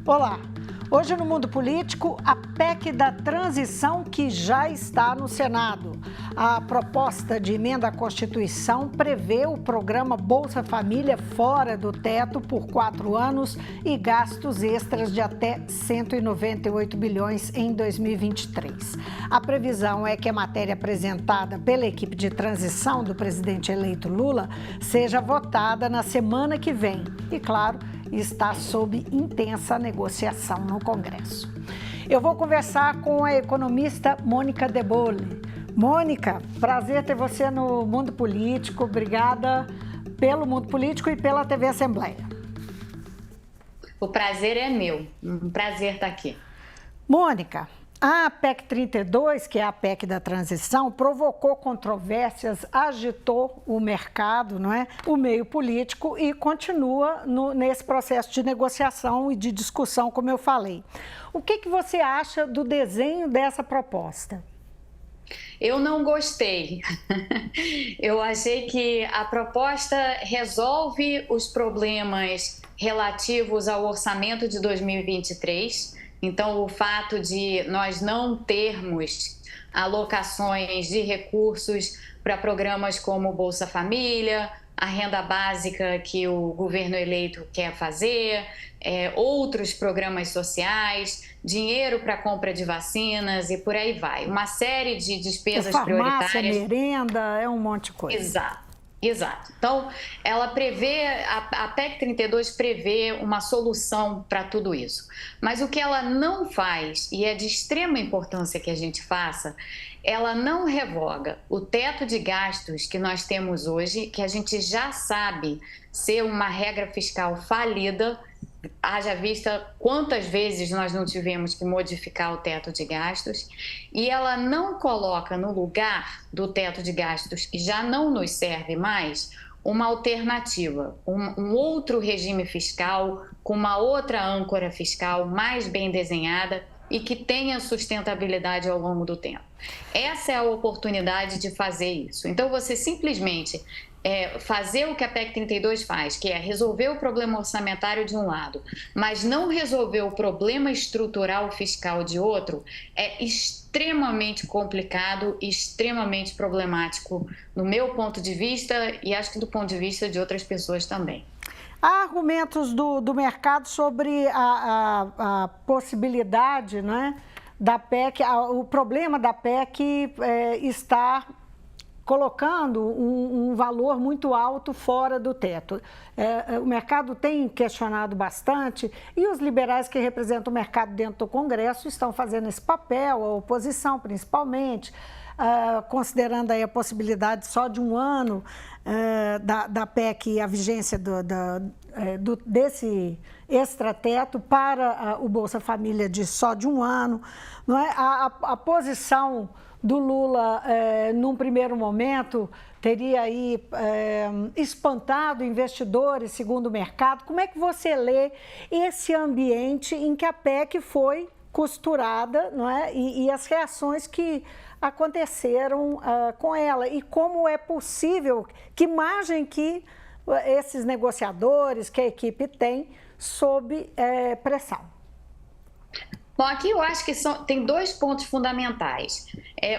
Olá! Hoje no Mundo Político, a PEC da transição que já está no Senado. A proposta de emenda à Constituição prevê o programa Bolsa Família fora do teto por 4 anos e gastos extras de até 198 bilhões em 2023. A previsão é que a matéria apresentada pela equipe de transição do presidente eleito Lula seja votada na semana que vem. E, claro, está sob intensa negociação no Congresso. Eu vou conversar com a economista Mônica De Bolle. Mônica, prazer ter você no Mundo Político. Obrigada pelo Mundo Político e pela TV Assembleia. O prazer é meu. Um prazer estar aqui. Mônica, a PEC 32, que é a PEC da transição, provocou controvérsias, agitou o mercado, não é? O meio político e continua nesse processo de negociação e de discussão, como eu falei. O que você acha do desenho dessa proposta? Eu não gostei. Eu achei que a proposta resolve os problemas relativos ao orçamento de 2023. Então, o fato de nós não termos alocações de recursos para programas como o Bolsa Família, a renda básica que o governo eleito quer fazer, outros programas sociais, dinheiro para compra de vacinas e por aí vai. Uma série de despesas prioritárias. Farmácia, merenda, é um monte de coisa. Exato. Então, ela prevê, a PEC 32 prevê uma solução para tudo isso. Mas o que ela não faz, e é de extrema importância que a gente faça, ela não revoga o teto de gastos que nós temos hoje, que a gente já sabe ser uma regra fiscal falida, haja vista quantas vezes nós não tivemos que modificar o teto de gastos, e ela não coloca no lugar do teto de gastos, que já não nos serve mais, uma alternativa, um outro regime fiscal, com uma outra âncora fiscal mais bem desenhada e que tenha sustentabilidade ao longo do tempo. Essa é a oportunidade de fazer isso. Então, você simplesmente fazer o que a PEC 32 faz, que é resolver o problema orçamentário de um lado, mas não resolver o problema estrutural fiscal de outro, é extremamente complicado e extremamente problemático, no meu ponto de vista e acho que do ponto de vista de outras pessoas também. Há argumentos do mercado sobre a possibilidade, né, da PEC, o problema da PEC estar colocando um valor muito alto fora do teto. O mercado tem questionado bastante e os liberais que representam o mercado dentro do Congresso estão fazendo esse papel, a oposição principalmente, considerando aí a possibilidade só de um ano da PEC, a vigência desse extrateto para o Bolsa Família de só de um ano. Não é? A posição do Lula, num primeiro momento, teria aí espantado investidores, segundo o mercado. Como é que você lê esse ambiente em que a PEC foi costurada, não é? E as reações que aconteceram com ela? E como é possível, que margem que esses negociadores, que a equipe tem, sob pressão? Bom, aqui eu acho que tem dois pontos fundamentais.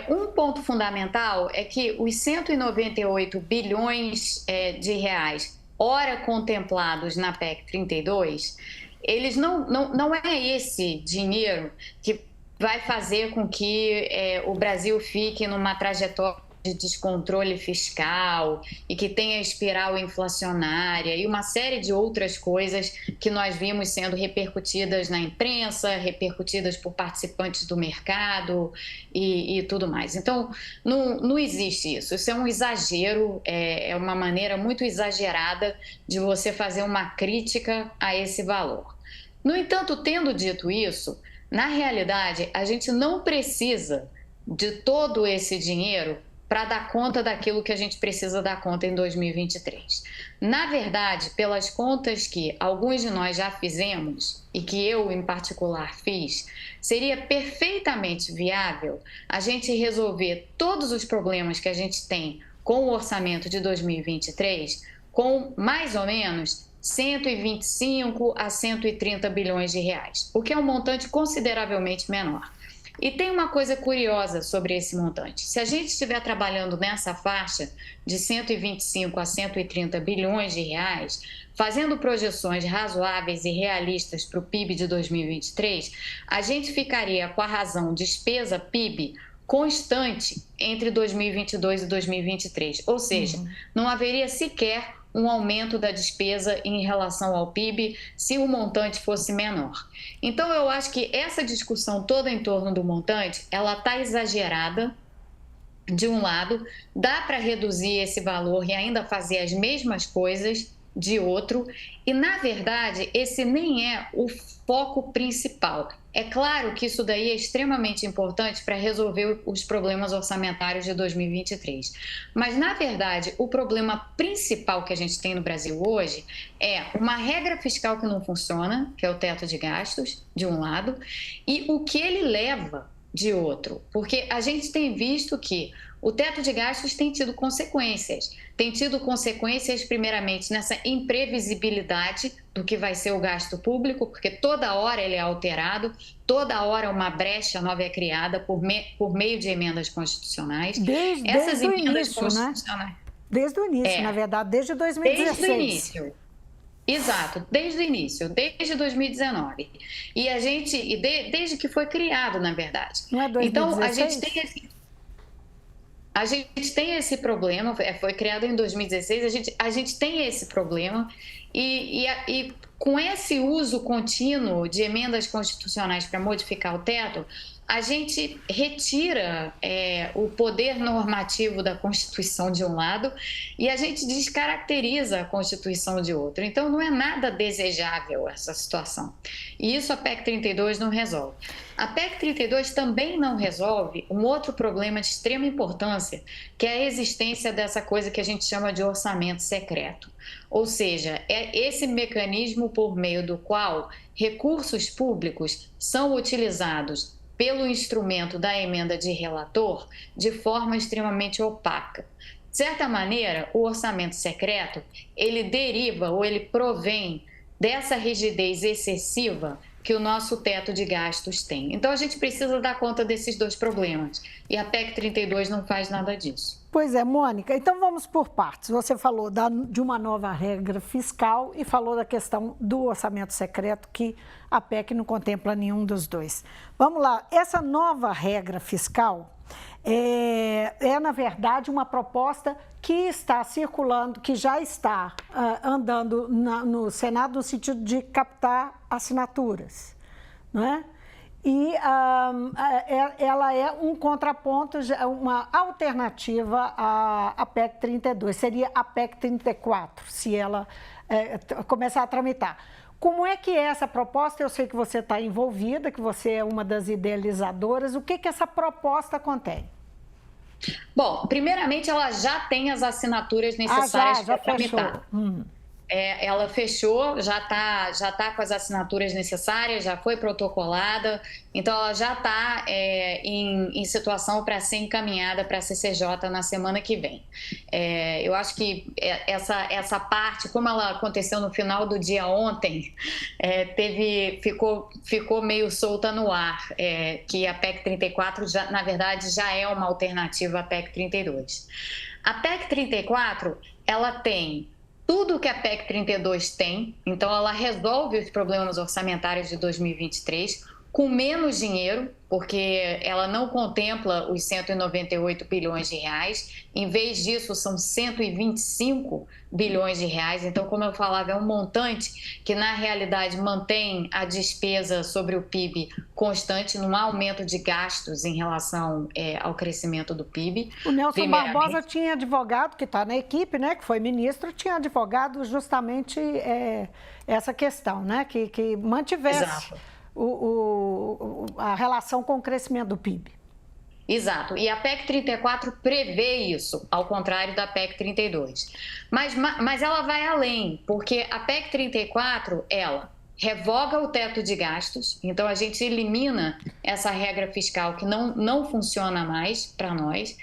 Um ponto fundamental é que os 198 bilhões de reais, ora contemplados na PEC 32, eles não é esse dinheiro que vai fazer com que o Brasil fique numa trajetória de descontrole fiscal e que tenha espiral inflacionária e uma série de outras coisas que nós vimos sendo repercutidas na imprensa, repercutidas por participantes do mercado e tudo mais. Então, não existe isso. Isso é um exagero, é uma maneira muito exagerada de você fazer uma crítica a esse valor. No entanto, tendo dito isso, na realidade, a gente não precisa de todo esse dinheiro para dar conta daquilo que a gente precisa dar conta em 2023. Na verdade, pelas contas que alguns de nós já fizemos, e que eu, em particular, fiz, seria perfeitamente viável a gente resolver todos os problemas que a gente tem com o orçamento de 2023 com mais ou menos 125 a 130 bilhões de reais, o que é um montante consideravelmente menor. E tem uma coisa curiosa sobre esse montante. Se a gente estiver trabalhando nessa faixa de 125 a 130 bilhões de reais, fazendo projeções razoáveis e realistas para o PIB de 2023, a gente ficaria com a razão despesa-PIB constante entre 2022 e 2023. Ou seja, não haveria sequer um aumento da despesa em relação ao PIB se o montante fosse menor. Então, eu acho que essa discussão toda em torno do montante, ela está exagerada. De um lado, dá para reduzir esse valor e ainda fazer as mesmas coisas de outro, e na verdade esse nem é o foco principal. É claro que isso daí é extremamente importante para resolver os problemas orçamentários de 2023, mas na verdade o problema principal que a gente tem no Brasil hoje é uma regra fiscal que não funciona, que é o teto de gastos, de um lado, e o que ele leva de outro, porque a gente tem visto que o teto de gastos tem tido consequências. Tem tido consequências, primeiramente, nessa imprevisibilidade do que vai ser o gasto público, porque toda hora ele é alterado, toda hora uma brecha nova é criada por meio de emendas constitucionais. Desde o início, né? Desde o início, na verdade, desde 2016. Desde o início. Exato, desde o início, desde 2019. E a gente, desde que foi criado, na verdade. Não é 2016? Então, a gente tem esse problema, foi criado em 2016, a gente tem esse problema e com esse uso contínuo de emendas constitucionais para modificar o teto, a gente retira o poder normativo da Constituição de um lado e a gente descaracteriza a Constituição de outro. Então, não é nada desejável essa situação. E isso a PEC 32 não resolve. A PEC 32 também não resolve um outro problema de extrema importância, que é a existência dessa coisa que a gente chama de orçamento secreto. Ou seja, é esse mecanismo por meio do qual recursos públicos são utilizados pelo instrumento da emenda de relator de forma extremamente opaca. De certa maneira, o orçamento secreto, ele deriva ou ele provém dessa rigidez excessiva que o nosso teto de gastos tem. Então, a gente precisa dar conta desses dois problemas. E a PEC 32 não faz nada disso. Pois é, Mônica. Então, vamos por partes. Você falou de uma nova regra fiscal e falou da questão do orçamento secreto, que a PEC não contempla nenhum dos dois. Vamos lá. Essa nova regra fiscal na verdade, uma proposta que está circulando, que já está andando no Senado no sentido de captar assinaturas, não é? E ela é um contraponto, uma alternativa à PEC 32, seria a PEC 34, se ela começar a tramitar. Como é que é essa proposta? Eu sei que você está envolvida, que você é uma das idealizadoras. O que essa proposta contém? Bom, primeiramente, ela já tem as assinaturas necessárias para tramitar. Ela fechou, já tá com as assinaturas necessárias, já foi protocolada, então ela já está em situação para ser encaminhada para a CCJ na semana que vem. Eu acho que essa parte, como ela aconteceu no final do dia ontem, ficou meio solta no ar, que a PEC 34, na verdade, já é uma alternativa à PEC 32. A PEC 34, ela tem tudo que a PEC 32 tem, então ela resolve os problemas orçamentários de 2023 com menos dinheiro, porque ela não contempla os 198 bilhões de reais, em vez disso são 125 bilhões de reais, então, como eu falava, é um montante que na realidade mantém a despesa sobre o PIB constante, não há aumento de gastos em relação ao crescimento do PIB. O Nelson Barbosa tinha advogado, que está na equipe, né, que foi ministro, tinha advogado justamente essa questão, né, que mantivesse... Exato. A relação com o crescimento do PIB. Exato. E a PEC 34 prevê isso, ao contrário da PEC 32. Mas ela vai além, porque a PEC 34, ela revoga o teto de gastos, então a gente elimina essa regra fiscal que não funciona mais para nós,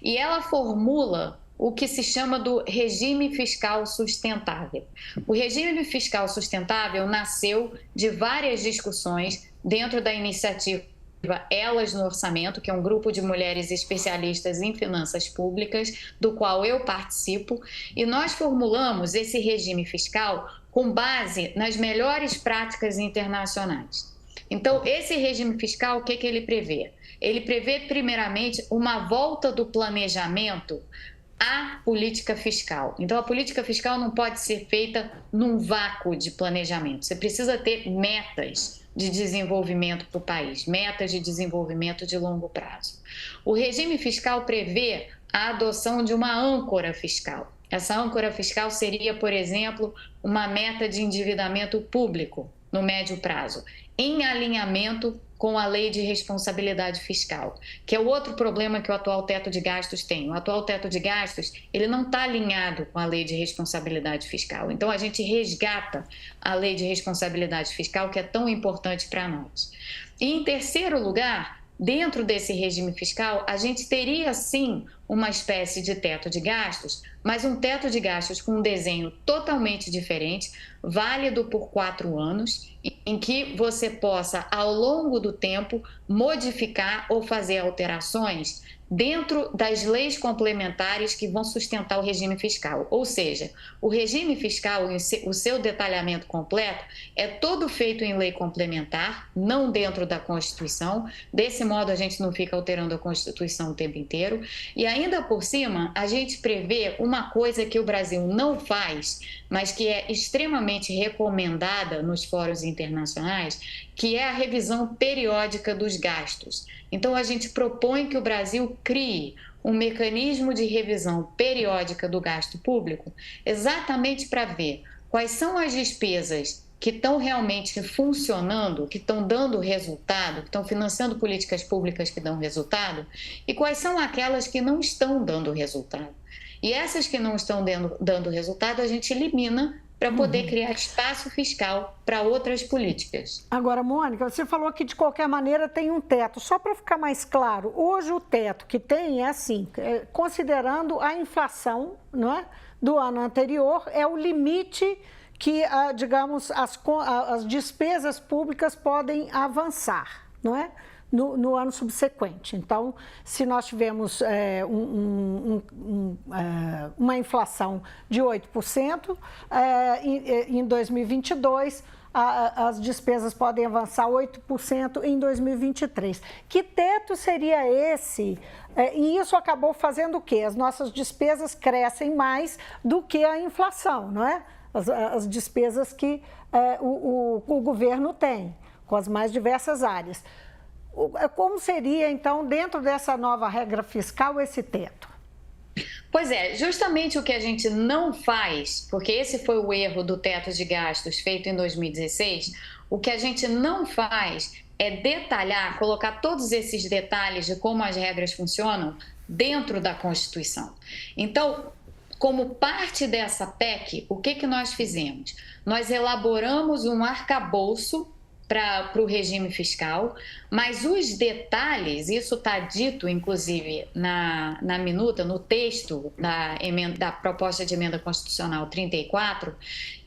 e ela formula o que se chama do regime fiscal sustentável. O regime fiscal sustentável nasceu de várias discussões dentro da iniciativa Elas no Orçamento, que é um grupo de mulheres especialistas em finanças públicas, do qual eu participo, e nós formulamos esse regime fiscal com base nas melhores práticas internacionais. Então, esse regime fiscal, o que ele prevê? Ele prevê, primeiramente, uma volta do planejamento à política fiscal. Então, a política fiscal não pode ser feita num vácuo de planejamento. Você precisa ter metas de desenvolvimento para o país, metas de desenvolvimento de longo prazo. O regime fiscal prevê a adoção de uma âncora fiscal. Essa âncora fiscal seria, por exemplo, uma meta de endividamento público no médio prazo, em alinhamento com a Lei de Responsabilidade Fiscal, que é o outro problema que o atual teto de gastos tem. O atual teto de gastos, ele não está alinhado com a Lei de Responsabilidade Fiscal. Então, a gente resgata a Lei de Responsabilidade Fiscal, que é tão importante para nós. E, em terceiro lugar, dentro desse regime fiscal, a gente teria, sim, uma espécie de teto de gastos, mas um teto de gastos com um desenho totalmente diferente, válido por 4 anos, em que você possa, ao longo do tempo, modificar ou fazer alterações dentro das leis complementares que vão sustentar o regime fiscal. Ou seja, o regime fiscal, o seu detalhamento completo, é todo feito em lei complementar, não dentro da Constituição. Desse modo, a gente não fica alterando a Constituição o tempo inteiro. E ainda por cima, a gente prevê uma coisa que o Brasil não faz, mas que é extremamente recomendada nos fóruns internacionais, que é a revisão periódica dos gastos. Então, a gente propõe que o Brasil crie um mecanismo de revisão periódica do gasto público, exatamente para ver quais são as despesas que estão realmente funcionando, que estão dando resultado, que estão financiando políticas públicas que dão resultado, e quais são aquelas que não estão dando resultado. E essas que não estão dando resultado, a gente elimina para poder criar espaço fiscal para outras políticas. Agora, Mônica, você falou que de qualquer maneira tem um teto. Só para ficar mais claro, hoje o teto que tem é assim, considerando a inflação, não é, do ano anterior, é o limite que, digamos, as despesas públicas podem avançar, não é? No ano subsequente. Então, se nós tivermos uma inflação de 8%, em 2022, as despesas podem avançar 8% em 2023. Que teto seria esse? E isso acabou fazendo o quê? As nossas despesas crescem mais do que a inflação, não é? As despesas que o governo tem, com as mais diversas áreas. Como seria, então, dentro dessa nova regra fiscal, esse teto? Pois é, justamente o que a gente não faz, porque esse foi o erro do teto de gastos feito em 2016, o que a gente não faz é detalhar, colocar todos esses detalhes de como as regras funcionam dentro da Constituição. Então, como parte dessa PEC, o que nós fizemos? Nós elaboramos um arcabouço para o regime fiscal, mas os detalhes, isso está dito, inclusive, na minuta, no texto da proposta de emenda constitucional 34,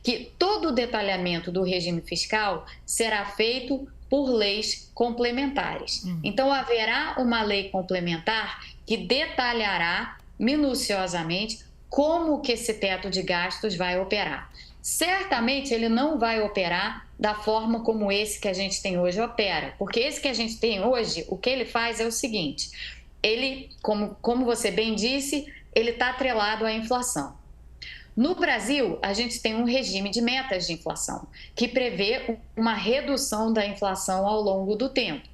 que todo o detalhamento do regime fiscal será feito por leis complementares. Então, haverá uma lei complementar que detalhará minuciosamente como que esse teto de gastos vai operar. Certamente ele não vai operar da forma como esse que a gente tem hoje opera, porque esse que a gente tem hoje, o que ele faz é o seguinte, ele, como você bem disse, ele está atrelado à inflação. No Brasil, a gente tem um regime de metas de inflação, que prevê uma redução da inflação ao longo do tempo.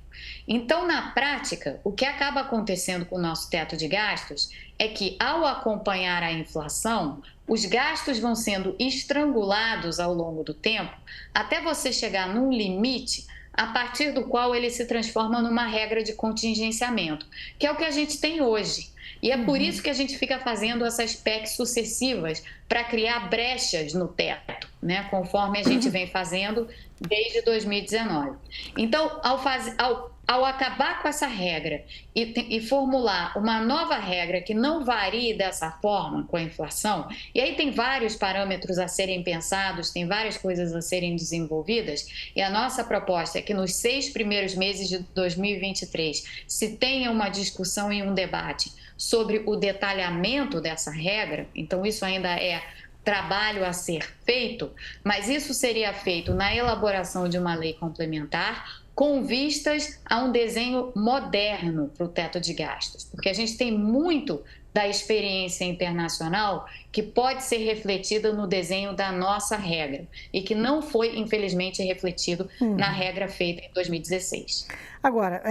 Então, na prática, o que acaba acontecendo com o nosso teto de gastos é que, ao acompanhar a inflação, os gastos vão sendo estrangulados ao longo do tempo, até você chegar num limite a partir do qual ele se transforma numa regra de contingenciamento, que é o que a gente tem hoje. E é por isso que a gente fica fazendo essas PECs sucessivas para criar brechas no teto, né? Conforme a gente vem fazendo desde 2019. Então, ao ao acabar com essa regra e formular uma nova regra que não varie dessa forma com a inflação, e aí tem vários parâmetros a serem pensados, tem várias coisas a serem desenvolvidas, e a nossa proposta é que nos 6 primeiros meses de 2023 se tenha uma discussão e um debate sobre o detalhamento dessa regra. Então isso ainda é trabalho a ser feito, mas isso seria feito na elaboração de uma lei complementar com vistas a um desenho moderno para o teto de gastos, porque a gente tem muito da experiência internacional que pode ser refletida no desenho da nossa regra e que não foi, infelizmente, refletido na regra feita em 2016. Agora,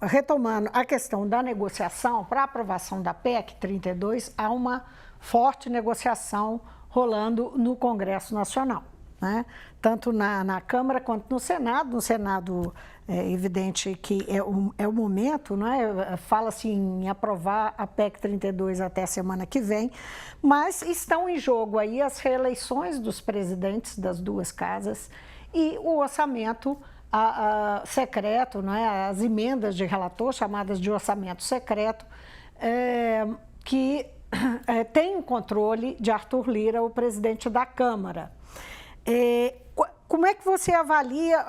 retomando a questão da negociação, para a aprovação da PEC 32, há uma forte negociação rolando no Congresso Nacional, né? Tanto na Câmara quanto no Senado. No Senado é evidente que é o momento, né? Fala-se em aprovar a PEC 32 até a semana que vem, mas estão em jogo aí as reeleições dos presidentes das duas casas e o orçamento secreto, né? As emendas de relator, chamadas de orçamento secreto, que tem o controle de Arthur Lira, o presidente da Câmara. Como é que você avalia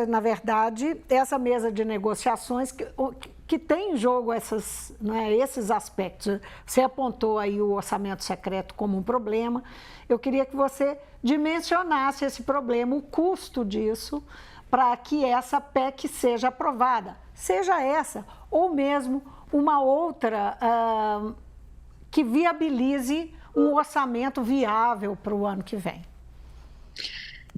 na verdade, essa mesa de negociações que tem em jogo esses aspectos? Você apontou aí o orçamento secreto como um problema. Eu queria que você dimensionasse esse problema, o custo disso, para que essa PEC seja aprovada. Seja essa, ou mesmo uma outra que viabilize um orçamento viável para o ano que vem.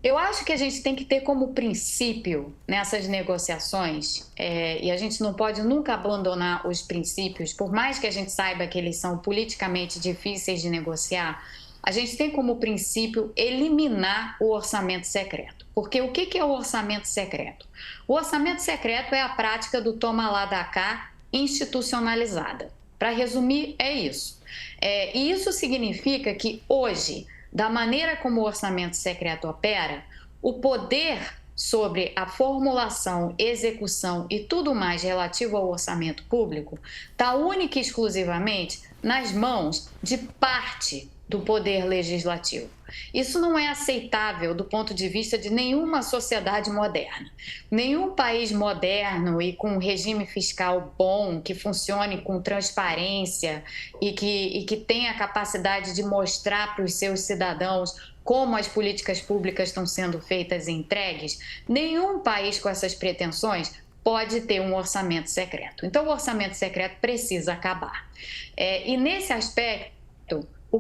Eu acho que a gente tem que ter como princípio nessas negociações, e a gente não pode nunca abandonar os princípios, por mais que a gente saiba que eles são politicamente difíceis de negociar, a gente tem como princípio eliminar o orçamento secreto. Porque o que é o orçamento secreto? O orçamento secreto é a prática do toma lá da cá institucionalizada. Para resumir, é isso. E isso significa que hoje, da maneira como o orçamento secreto opera, o poder sobre a formulação, execução e tudo mais relativo ao orçamento público está única e exclusivamente nas mãos de parte do poder legislativo. Isso não é aceitável do ponto de vista de nenhuma sociedade moderna. Nenhum país moderno e com um regime fiscal bom, que funcione com transparência e que tenha a capacidade de mostrar para os seus cidadãos como as políticas públicas estão sendo feitas e entregues, nenhum país com essas pretensões pode ter um orçamento secreto. Então, o orçamento secreto precisa acabar. E nesse aspecto, o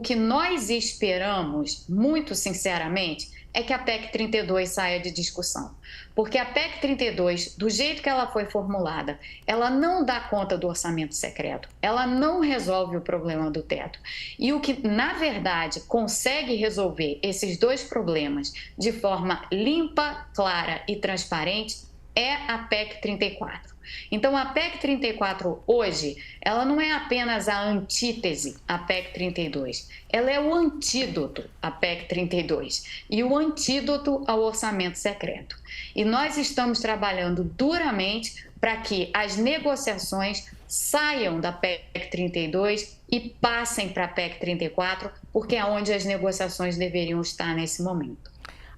que nós esperamos, muito sinceramente, é que a PEC 32 saia de discussão. Porque a PEC 32, do jeito que ela foi formulada, ela não dá conta do orçamento secreto, ela não resolve o problema do teto. E o que, na verdade, consegue resolver esses dois problemas de forma limpa, clara e transparente é a PEC 34. Então, a PEC 34 hoje, ela não é apenas a antítese à PEC 32, ela é o antídoto à PEC 32 e o antídoto ao orçamento secreto. E nós estamos trabalhando duramente para que as negociações saiam da PEC 32 e passem para a PEC 34, porque é onde as negociações deveriam estar nesse momento.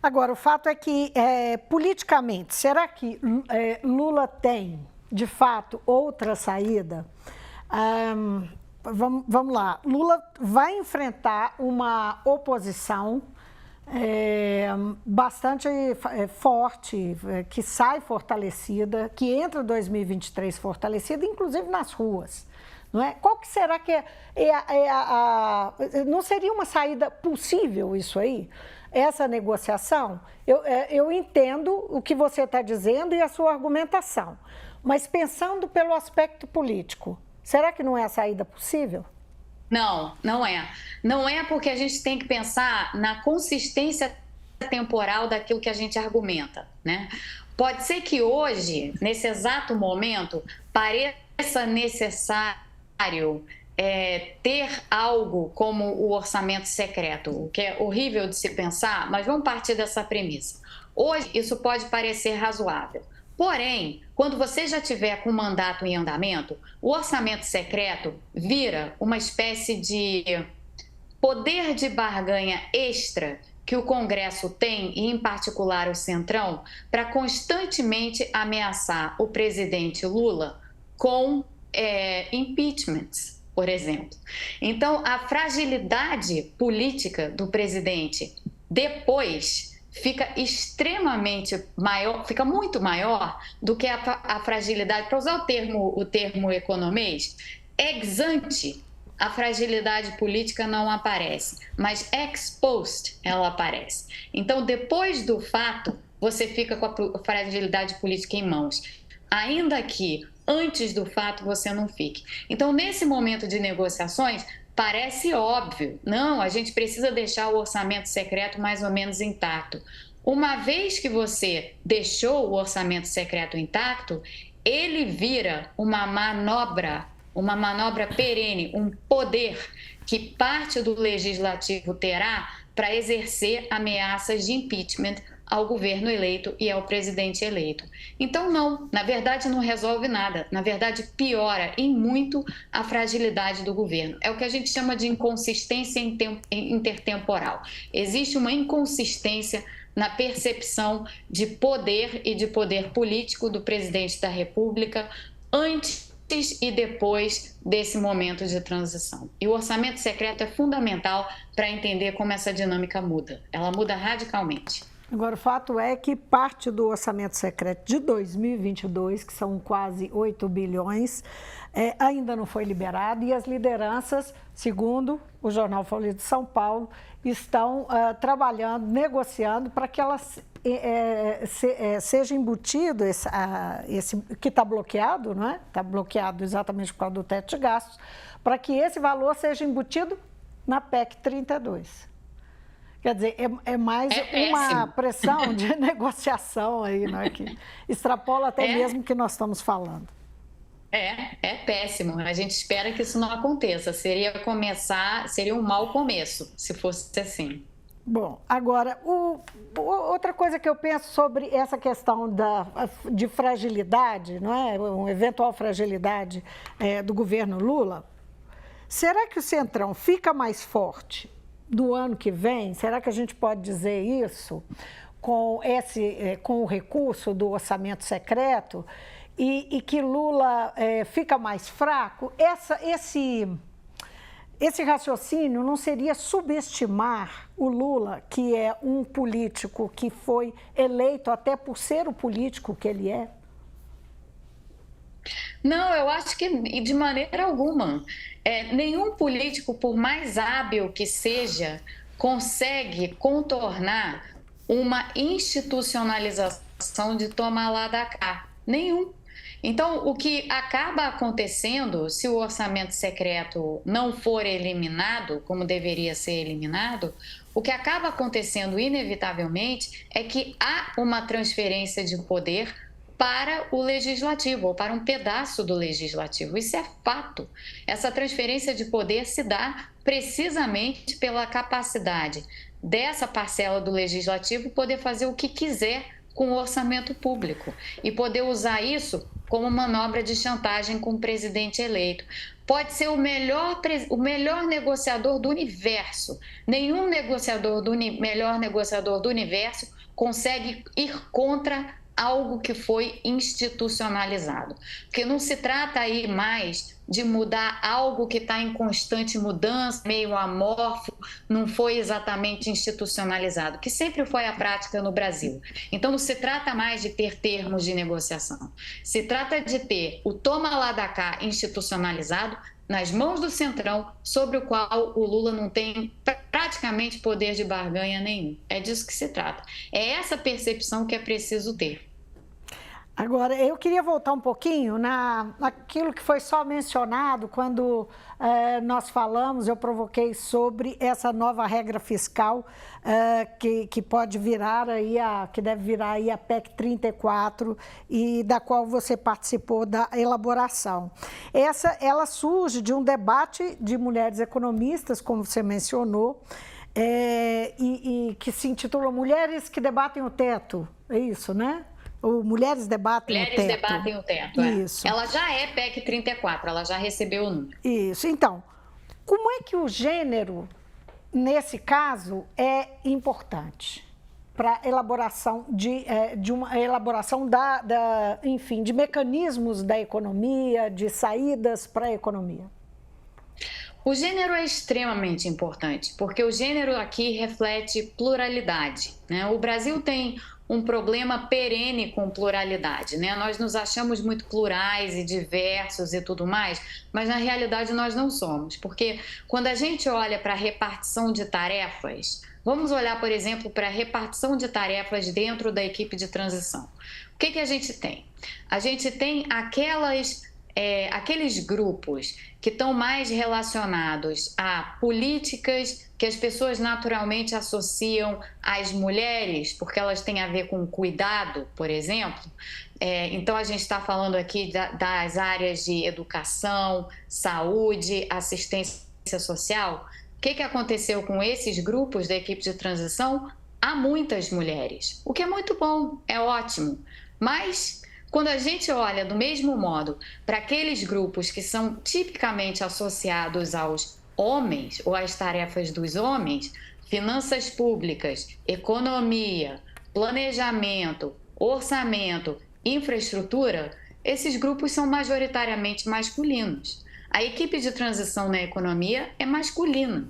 Agora, o fato é que, politicamente, será que Lula tem, de fato, outra saída? Vamos lá. Lula vai enfrentar uma oposição bastante forte, que sai fortalecida, que entra em 2023 fortalecida, inclusive nas ruas. Não é? Qual que será que não seria uma saída possível isso aí? Essa negociação? Eu entendo o que você está dizendo e a sua argumentação, mas pensando pelo aspecto político, será que não é a saída possível? Não, não é. Não é, porque a gente tem que pensar na consistência temporal daquilo que a gente argumenta, né? Pode ser que hoje, nesse exato momento, pareça necessário ter algo como o orçamento secreto, o que é horrível de se pensar, mas vamos partir dessa premissa. Hoje, isso pode parecer razoável. Porém, quando você já tiver com o mandato em andamento, o orçamento secreto vira uma espécie de poder de barganha extra que o Congresso tem, e em particular o Centrão, para constantemente ameaçar o presidente Lula com impeachments, por exemplo. Então, a fragilidade política do presidente depois fica extremamente maior, fica muito maior do que a fragilidade, para usar o termo economês, ex ante. A fragilidade política não aparece, mas ex post ela aparece. Então, depois do fato, você fica com a fragilidade política em mãos, ainda que antes do fato você não fique. Então, nesse momento de negociações, parece óbvio, não, a gente precisa deixar o orçamento secreto mais ou menos intacto. Uma vez que você deixou o orçamento secreto intacto, ele vira uma manobra perene, um poder que parte do legislativo terá para exercer ameaças de impeachment ao governo eleito e ao presidente eleito. Então, não, na verdade não resolve nada, na verdade piora em muito a fragilidade do governo. É o que a gente chama de inconsistência intertemporal. Existe uma inconsistência na percepção de poder e de poder político do presidente da República antes e depois desse momento de transição. E o orçamento secreto é fundamental para entender como essa dinâmica muda. Ela muda radicalmente. Agora, o fato é que parte do orçamento secreto de 2022, que são quase 8 bilhões, ainda não foi liberado e as lideranças, segundo o Jornal Folha de São Paulo, estão trabalhando, negociando para que elas seja embutido esse que está bloqueado, não é? Está bloqueado exatamente por causa do teto de gastos, para que esse valor seja embutido na PEC 32. Quer dizer, é mais uma pressão de negociação aí, né, que extrapola até mesmo o que nós estamos falando. É péssimo. A gente espera que isso não aconteça. Seria um mau começo, se fosse assim. Bom, agora, outra coisa que eu penso sobre essa questão de fragilidade, não é? Uma eventual fragilidade do governo Lula, será que o Centrão fica mais forte do ano que vem? Será que a gente pode dizer isso com o recurso do orçamento secreto e que Lula fica mais fraco? Esse raciocínio não seria subestimar o Lula, que é um político que foi eleito até por ser o político que ele é? Não, eu acho que de maneira alguma. Nenhum político, por mais hábil que seja, consegue contornar uma institucionalização de toma lá da cá. Nenhum. Então, o que acaba acontecendo, se o orçamento secreto não for eliminado, como deveria ser eliminado, o que acaba acontecendo inevitavelmente é que há uma transferência de poder para o legislativo, ou para um pedaço do legislativo. Isso é fato. Essa transferência de poder se dá precisamente pela capacidade dessa parcela do legislativo poder fazer o que quiser com o orçamento público e poder usar isso como manobra de chantagem com o presidente eleito. Pode ser o melhor negociador do universo. Nenhum melhor negociador do universo consegue ir contra algo que foi institucionalizado. Porque não se trata aí mais de mudar algo que está em constante mudança, meio amorfo, não foi exatamente institucionalizado, que sempre foi a prática no Brasil. Então, não se trata mais de ter termos de negociação. Se trata de ter o toma lá da cá institucionalizado nas mãos do Centrão, sobre o qual o Lula não tem praticamente poder de barganha nenhum. É disso que se trata. É essa percepção que é preciso ter. Agora, eu queria voltar um pouquinho naquilo que foi só mencionado quando nós falamos, eu provoquei sobre essa nova regra fiscal que pode virar aí, que deve virar aí a PEC 34 e da qual você participou da elaboração. Ela surge de um debate de mulheres economistas, como você mencionou, e que se intitula Mulheres que Debatem o Teto, é isso, né? O Mulheres Debatem o Mulheres Teto. Debatem o Teto, Isso. Ela já é PEC 34, ela já recebeu o número. Isso. Então, como é que o gênero, nesse caso, é importante para a elaboração de uma elaboração enfim, de mecanismos da economia, de saídas para a economia? O gênero é extremamente importante, porque o gênero aqui reflete pluralidade, né? O Brasil tem um problema perene com pluralidade, né? Nós nos achamos muito plurais e diversos e tudo mais, mas na realidade nós não somos, porque quando a gente olha para a repartição de tarefas, vamos olhar, por exemplo, para a repartição de tarefas dentro da equipe de transição. O que a gente tem? A gente tem aqueles grupos que estão mais relacionados a políticas que as pessoas naturalmente associam às mulheres, porque elas têm a ver com cuidado, por exemplo. Então, a gente está falando aqui das áreas de educação, saúde, assistência social. O que aconteceu com esses grupos da equipe de transição? Há muitas mulheres, o que é muito bom, é ótimo, mas quando a gente olha do mesmo modo para aqueles grupos que são tipicamente associados aos homens ou às tarefas dos homens, finanças públicas, economia, planejamento, orçamento, infraestrutura, esses grupos são majoritariamente masculinos. A equipe de transição na economia é masculina.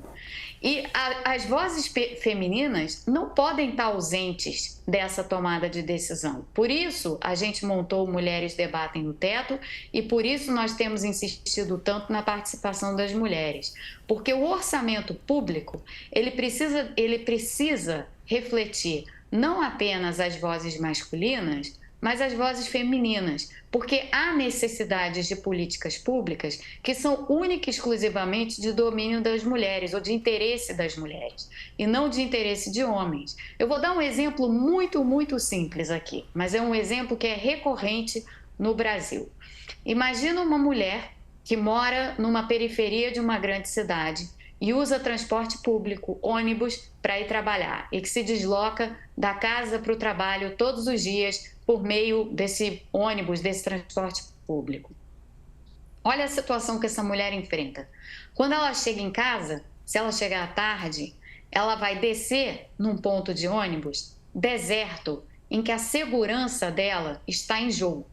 E as vozes femininas não podem estar ausentes dessa tomada de decisão. Por isso, a gente montou Mulheres Debatem o Teto e por isso nós temos insistido tanto na participação das mulheres. Porque o orçamento público, ele precisa refletir não apenas as vozes masculinas, mas as vozes femininas, porque há necessidades de políticas públicas que são única e exclusivamente de domínio das mulheres ou de interesse das mulheres, e não de interesse de homens. Eu vou dar um exemplo muito, muito simples aqui, mas é um exemplo que é recorrente no Brasil. Imagina uma mulher que mora numa periferia de uma grande cidade e usa transporte público, ônibus, para ir trabalhar e que se desloca da casa para o trabalho todos os dias por meio desse ônibus, desse transporte público. Olha a situação que essa mulher enfrenta. Quando ela chega em casa, se ela chegar à tarde, ela vai descer num ponto de ônibus deserto, em que a segurança dela está em jogo.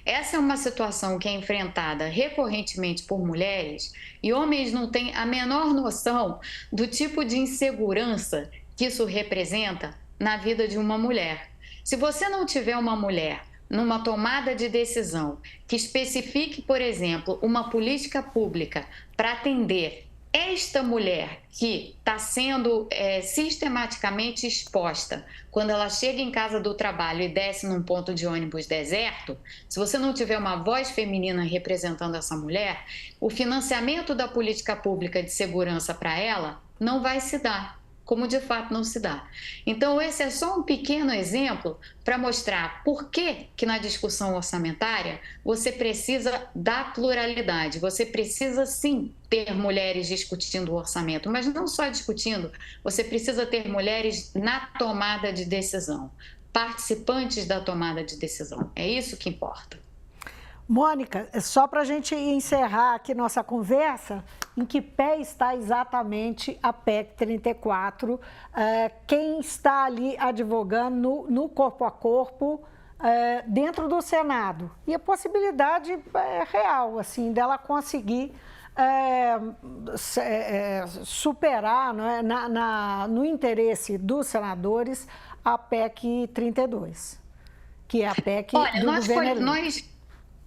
Essa é uma situação que é enfrentada recorrentemente por mulheres e homens não têm a menor noção do tipo de insegurança que isso representa na vida de uma mulher. Se você não tiver uma mulher numa tomada de decisão que especifique, por exemplo, uma política pública para atender esta mulher que está sendo sistematicamente exposta quando ela chega em casa do trabalho e desce num ponto de ônibus deserto, se você não tiver uma voz feminina representando essa mulher, o financiamento da política pública de segurança para ela não vai se dar, como de fato não se dá. Então, esse é só um pequeno exemplo para mostrar por que na discussão orçamentária você precisa da pluralidade, você precisa sim ter mulheres discutindo o orçamento, mas não só discutindo, você precisa ter mulheres na tomada de decisão, participantes da tomada de decisão, é isso que importa. Mônica, só para a gente encerrar aqui nossa conversa, em que pé está exatamente a PEC 34? Quem está ali advogando no corpo a corpo dentro do Senado? E a possibilidade real, assim, dela conseguir superar, não é, no interesse dos senadores, a PEC 32, que é a PEC do governo eleito.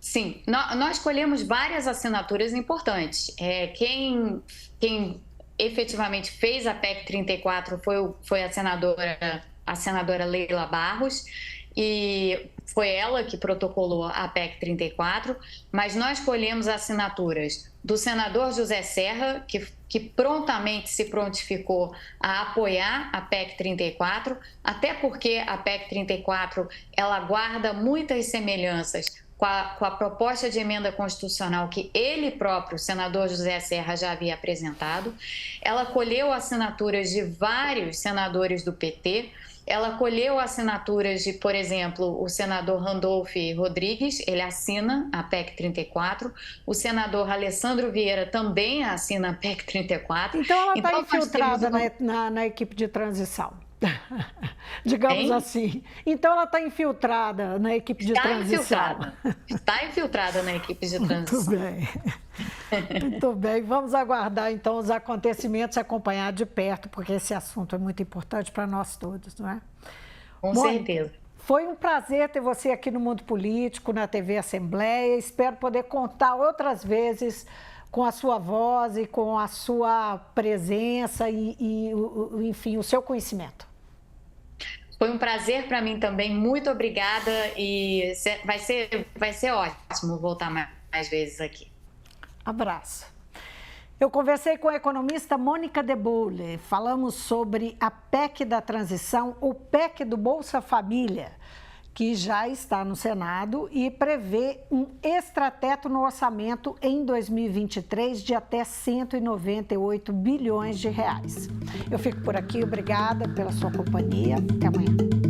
Sim, nós escolhemos várias assinaturas importantes. Quem efetivamente fez a PEC 34 foi a senadora Leila Barros, e foi ela que protocolou a PEC 34, mas nós escolhemos assinaturas do senador José Serra, que prontamente se prontificou a apoiar a PEC 34, até porque a PEC 34 ela guarda muitas semelhanças com a proposta de emenda constitucional que ele próprio, o senador José Serra, já havia apresentado. Ela colheu assinaturas de vários senadores do PT ela colheu assinaturas de, por exemplo, o senador Randolph Rodrigues, ele assina a PEC 34, o senador Alessandro Vieira também assina a PEC 34. Então ela está infiltrada na equipe de transição. Digamos assim. Então ela está infiltrada na equipe de transição. Está infiltrada na equipe de transição. Muito bem. Muito bem. Vamos aguardar então os acontecimentos e acompanhar de perto, porque esse assunto é muito importante para nós todos, não é? Com certeza. Foi um prazer ter você aqui no Mundo Político, na TV Assembleia. Espero poder contar outras vezes com a sua voz e com a sua presença enfim, o seu conhecimento. Foi um prazer para mim também, muito obrigada e vai ser ótimo voltar mais vezes aqui. Abraço. Eu conversei com a economista Mônica de Boule, falamos sobre a PEC da transição, o PEC do Bolsa Família, que já está no Senado e prevê um extrateto no orçamento em 2023 de até 198 bilhões de reais. Eu fico por aqui, obrigada pela sua companhia. Até amanhã.